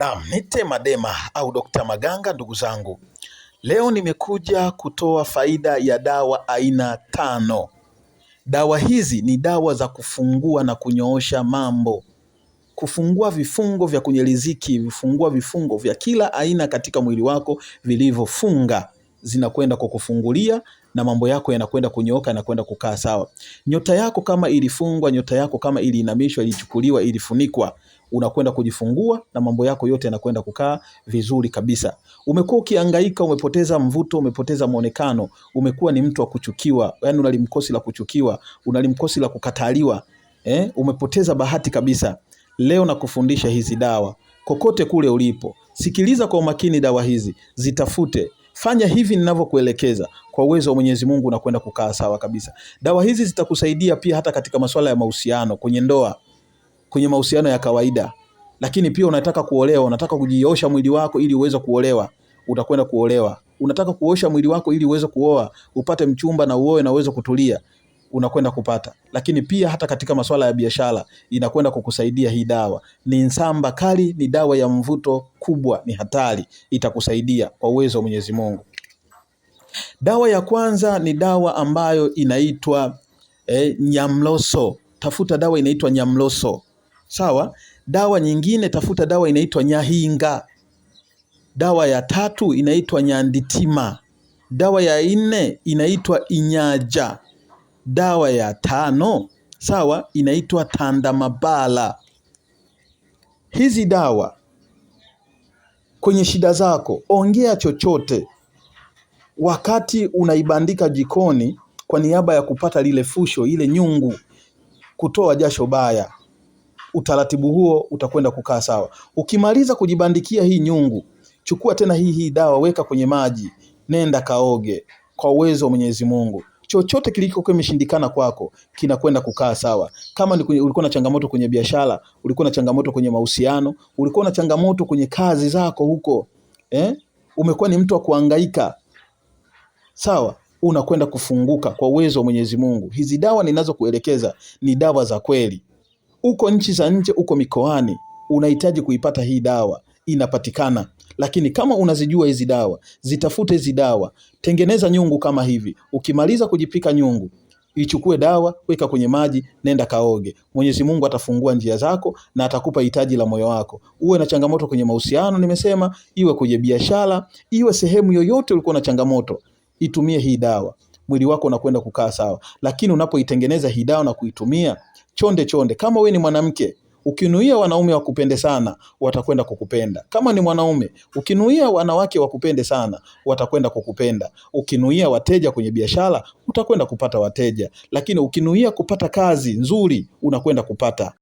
Naam, nite Madema au Dr. Maganga ndugu zangu. Leo nimekuja kutoa faida ya dawa aina 5. Dawa hizi ni dawa za kufungua na kunyoosha mambo. Kufungua vifungo vya kwenye riziki, vifungua vifungo vya kila aina katika mwili wako vilivyofunga. Zinakwenda kukufungulia na mambo yako yanakwenda kunyooka na kwenda kukaa sawa. Nyota yako kama ilifungwa, nyota yako kama iliinamishwa, ilichukuliwa, ilifunikwa, unakwenda kujifungua na mambo yako yote yanakwenda kukaa vizuri kabisa. Umekuwa ukihangaika, umepoteza mvuto, umepoteza muonekano, umekuwa ni mtu wa kuchukiwa, yani unalimkosi la kuchukiwa, unalimkosi la kukataliwa, umepoteza bahati kabisa. Leo nakufundisha hizi dawa. Kokote kule ulipo, sikiliza kwa umakini dawa hizi, zitafute. Fanya hivi ninavyokuelekeza, kwa uwezo wa Mwenyezi Mungu unakwenda kukaa sawa kabisa. Dawa hizi zitakusaidia pia hata katika masuala ya mahusiano, kwenye ndoa, kwenye mahusiano ya kawaida. Lakini pia unataka kuolewa, unataka kujiosha mwili wako ili uweze kuolewa, utakwenda kuolewa. Unataka kuosha mwili wako ili uweze kuoa, upate mchumba na uoe na uweze kutulia, unakwenda kupata. Lakini pia hata katika masuala ya biashara inakwenda kukusaidia hii dawa. Ni nsamba kali, ni dawa ya mvuto kubwa, ni hatari, itakusaidia kwa uwezo wa Mwenyezi Mungu. Dawa ya kwanza ni dawa ambayo inaitwa Nyamloso. Tafuta dawa inaitwa Nyamloso. Sawa? Dawa nyingine tafuta dawa inaitwa Nyahinga. Dawa ya 3 inaitwa Nyanditima. Dawa ya 4 inaitwa Inyaja. Dawa ya 5 sawa inaitwa Tandamabala. Hizi dawa kwenye shida zako, ongea chochote wakati unaibandika jikoni kwa niaba ya kupata lile fusho, ile nyungu, kutoa jasho baya. Utaratibu huo utakwenda kukaa sawa. Ukimaliza kujibandikia hii nyungu, chukua tena hii dawa, weka kwenye maji, nenda kaoge kwa uwezo wa Mwenyezi Mungu. Chochote kilikokuwa kimeshindikana kwako kinakwenda kukaa sawa. Kama ulikuwa na changamoto kwenye biashara, ulikuwa na changamoto kwenye mahusiano, ulikuwa na changamoto kwenye kazi zako huko, umekuwa ni mtu wa kuhangaika, sawa, unakwenda kufunguka kwa uwezo wa Mwenyezi Mungu. Hizi dawa ninazokuelekeza ni dawa za kweli. Uko nchi za nje, uko mikoani, unahitaji kuipata hii dawa, inapatikana. Lakini kama unazijua hizi dawa, zitafute hizi dawa, tengeneza nyungu kama hivi. Ukimaliza kujipika nyungu, ichukue dawa, weka kwenye maji, nenda kaoge. Mwenyezi Mungu atafungua njia zako na atakupa hitaji la moyo wako. Uwe na changamoto kwenye mahusiano, nimesema, iwe kwenye biashara, iwe sehemu yoyote ulikuwa na changamoto, itumie hii dawa. Mwili wako unakwenda kukaa sawa. Lakini unapoitengeneza hii dawa na kuitumia, chonde chonde. Kama wewe ni mwanamke, ukinuia wanaume wakupende sana, watakwenda kukupenda. Kama ni mwanaume, ukinuia wanawake wakupende sana, watakwenda kukupenda. Ukinuia wateja kwenye biashara, utakwenda kupata wateja. Lakini ukinuia kupata kazi nzuri, unakwenda kupata.